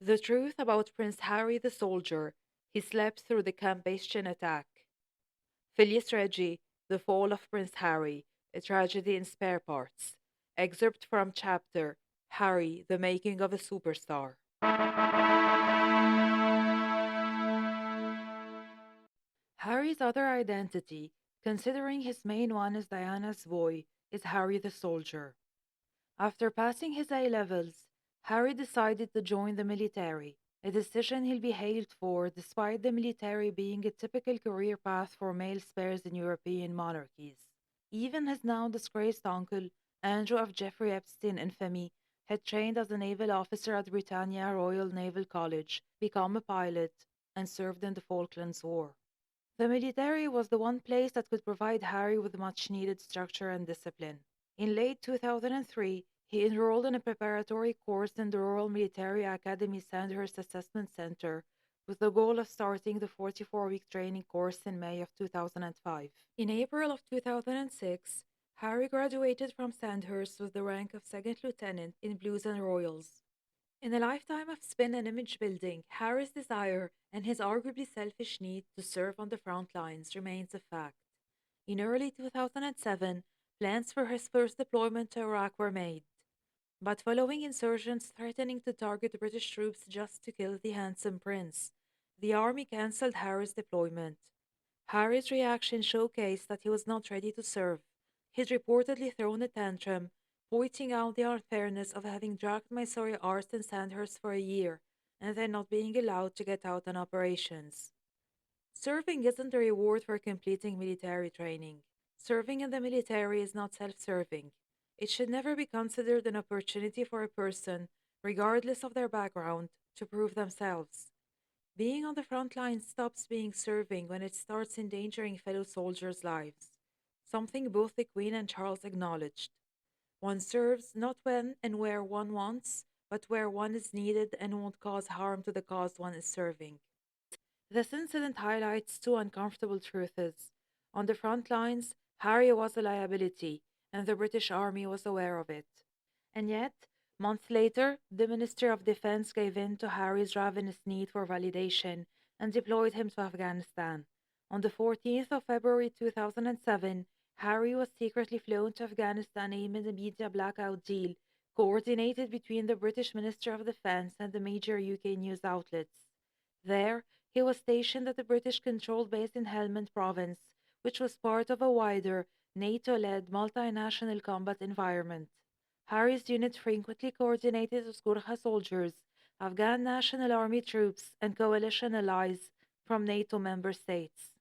The truth about Prince Harry the soldier. He slept through the Camp Bastion attack. Filius Regi, The Fall of Prince Harry, a tragedy in spare parts. Excerpt from chapter Harry, the Making of a Superstar. Harry's other identity, considering his main one as Diana's boy, is Harry the soldier. After passing his A-levels, Harry decided to join the military, a decision he'll be hailed for despite the military being a typical career path for male spares in European monarchies. Even his now disgraced uncle, Andrew of Jeffrey Epstein infamy, had trained as a naval officer at Britannia Royal Naval College, become a pilot, and served in the Falklands War. The military was the one place that could provide Harry with much needed structure and discipline. In late 2003, he enrolled in a preparatory course in the Royal Military Academy Sandhurst Assessment Center with the goal of starting the 44-week training course in May of 2005. In April of 2006, Harry graduated from Sandhurst with the rank of second lieutenant in Blues and Royals. In a lifetime of spin and image building, Harry's desire and his arguably selfish need to serve on the front lines remains a fact. In early 2007, plans for his first deployment to Iraq were made. But following insurgents threatening to target British troops just to kill the handsome prince, the army cancelled Harry's deployment. Harry's reaction showcased that he was not ready to serve. He'd reportedly thrown a tantrum, pointing out the unfairness of having dragged my sorry arse in Sandhurst for a year, and then not being allowed to get out on operations. Serving isn't a reward for completing military training. Serving in the military is not self-serving. It should never be considered an opportunity for a person, regardless of their background, to prove themselves. Being on the front line stops being serving when it starts endangering fellow soldiers' lives, something both the Queen and Charles acknowledged. One serves not when and where one wants, but where one is needed and won't cause harm to the cause one is serving. This incident highlights two uncomfortable truths. On the front lines, Harry was a liability, and the British Army was aware of it. And yet, months later, the Minister of Defense gave in to Harry's ravenous need for validation and deployed him to Afghanistan. On the 14th of February 2007, Harry was secretly flown to Afghanistan amid a media blackout deal coordinated between the British Minister of Defense and the major UK news outlets. There, he was stationed at a British-controlled base in Helmand Province, which was part of a wider, NATO-led multinational combat environment. Harry's unit frequently coordinated with Gurkha soldiers, Afghan National Army troops, and coalition allies from NATO member states.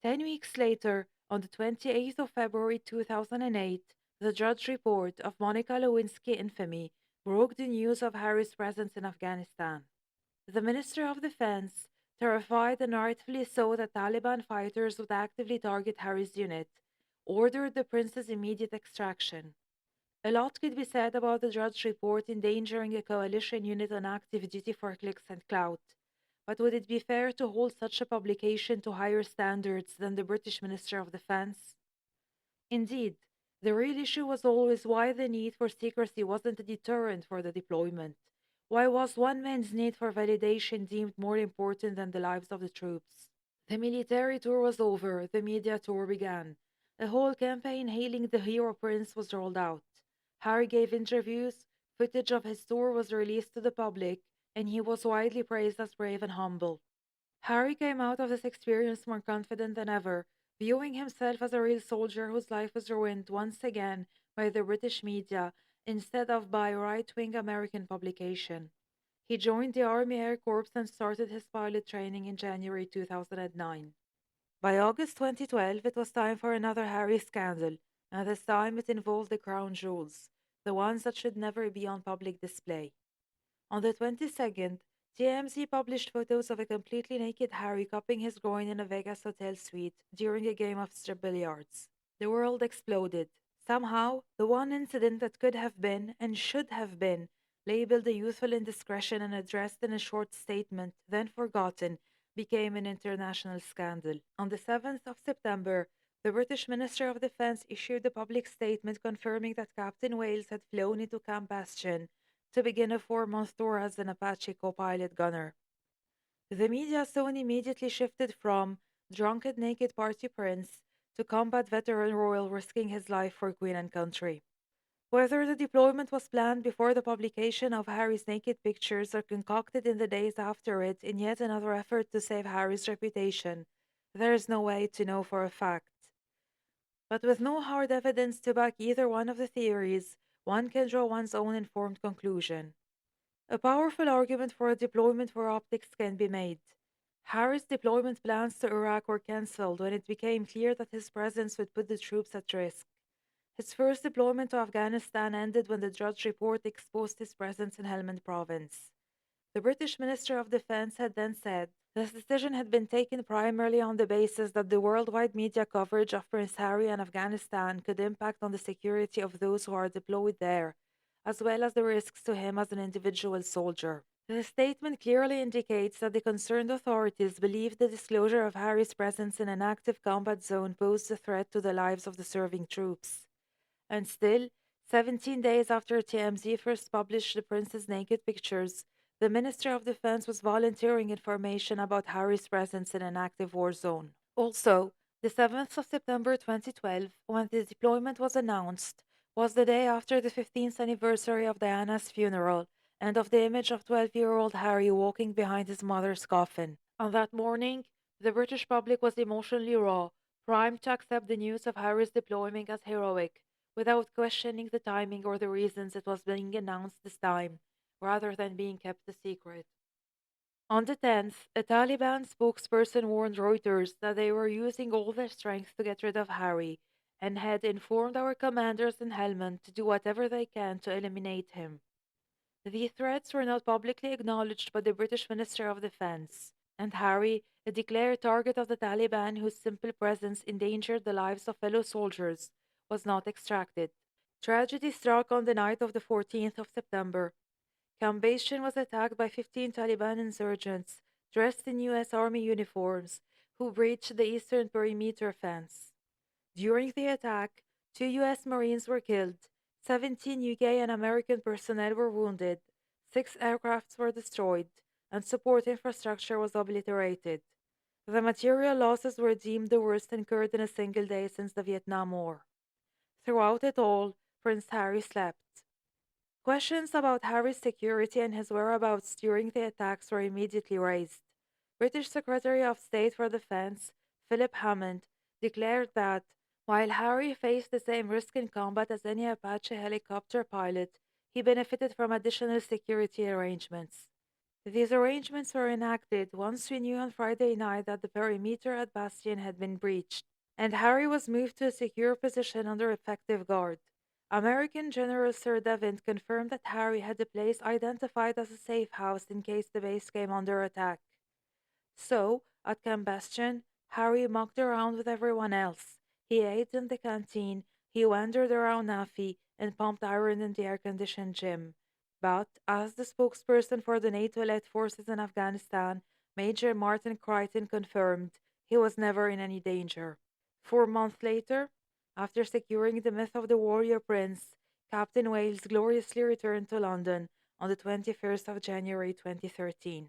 10 weeks later, on the 28th of February 2008, the Drudge report of Monica Lewinsky infamy broke the news of Harry's presence in Afghanistan. The Minister of Defense, terrified and rightfully so that Taliban fighters would actively target Harry's unit, ordered the prince's immediate extraction. A lot could be said about the Drudge report endangering a coalition unit on active duty for clicks and clout, but would it be fair to hold such a publication to higher standards than the British Minister of Defense? Indeed, the real issue was always why the need for secrecy wasn't a deterrent for the deployment. Why was one man's need for validation deemed more important than the lives of the troops? The military tour was over, the media tour began. A whole campaign hailing the hero prince was rolled out. Harry gave interviews, footage of his tour was released to the public, and he was widely praised as brave and humble. Harry came out of this experience more confident than ever, viewing himself as a real soldier whose life was ruined once again by the British media instead of by right-wing American publication. He joined the Army Air Corps and started his pilot training in January 2009. By August 2012, it was time for another Harry scandal, and this time it involved the crown jewels, the ones that should never be on public display. On the 22nd, TMZ published photos of a completely naked Harry cupping his groin in a Vegas hotel suite during a game of strip billiards. The world exploded. Somehow, the one incident that could have been, and should have been, labeled a youthful indiscretion and addressed in a short statement, then forgotten, became an international scandal. On the 7th of September, the British Minister of Defense issued a public statement confirming that Captain Wales had flown into Camp Bastion to begin a 4-month tour as an Apache co-pilot gunner. The media soon immediately shifted from drunken naked party prince to combat veteran royal risking his life for queen and country. Whether the deployment was planned before the publication of Harry's naked pictures or concocted in the days after it in yet another effort to save Harry's reputation, there is no way to know for a fact. But with no hard evidence to back either one of the theories, one can draw one's own informed conclusion. A powerful argument for a deployment where optics can be made. Harry's deployment plans to Iraq were cancelled when it became clear that his presence would put the troops at risk. His first deployment to Afghanistan ended when the Drudge report exposed his presence in Helmand province. The British Minister of Defense had then said this decision had been taken primarily on the basis that the worldwide media coverage of Prince Harry and Afghanistan could impact on the security of those who are deployed there, as well as the risks to him as an individual soldier. The statement clearly indicates that the concerned authorities believed the disclosure of Harry's presence in an active combat zone posed a threat to the lives of the serving troops. And still, 17 days after TMZ first published the prince's naked pictures, the Minister of Defense was volunteering information about Harry's presence in an active war zone. Also, the 7th of September 2012, when the deployment was announced, was the day after the 15th anniversary of Diana's funeral and of the image of 12-year-old Harry walking behind his mother's coffin. On that morning, the British public was emotionally raw, primed to accept the news of Harry's deployment as heroic, without questioning the timing or the reasons it was being announced this time, rather than being kept a secret. On the 10th, a Taliban spokesperson warned Reuters that they were using all their strength to get rid of Harry and had informed our commanders in Helmand to do whatever they can to eliminate him. The threats were not publicly acknowledged by the British Minister of Defense, and Harry, a declared target of the Taliban whose simple presence endangered the lives of fellow soldiers, was not extracted. Tragedy struck on the night of the 14th of September. Camp Bastion was attacked by 15 Taliban insurgents dressed in U.S. Army uniforms who breached the eastern perimeter fence. During the attack, 2 U.S. Marines were killed, 17 UK and American personnel were wounded, 6 aircrafts were destroyed, and support infrastructure was obliterated. The material losses were deemed the worst incurred in a single day since the Vietnam War. Throughout it all, Prince Harry slept. Questions about Harry's security and his whereabouts during the attacks were immediately raised. British Secretary of State for Defense, Philip Hammond, declared that, while Harry faced the same risk in combat as any Apache helicopter pilot, he benefited from additional security arrangements. These arrangements were enacted once we knew on Friday night that the perimeter at Bastion had been breached, and Harry was moved to a secure position under effective guard. American General Sir Devin confirmed that Harry had a place identified as a safe house in case the base came under attack. So, at Camp Bastion, Harry mucked around with everyone else. He ate in the canteen, he wandered around Nafi, and pumped iron in the air-conditioned gym. But, as the spokesperson for the NATO-led forces in Afghanistan, Major Martin Crichton confirmed, he was never in any danger. 4 months later, after securing the myth of the warrior prince, Captain Wales gloriously returned to London on the 21st of January 2013.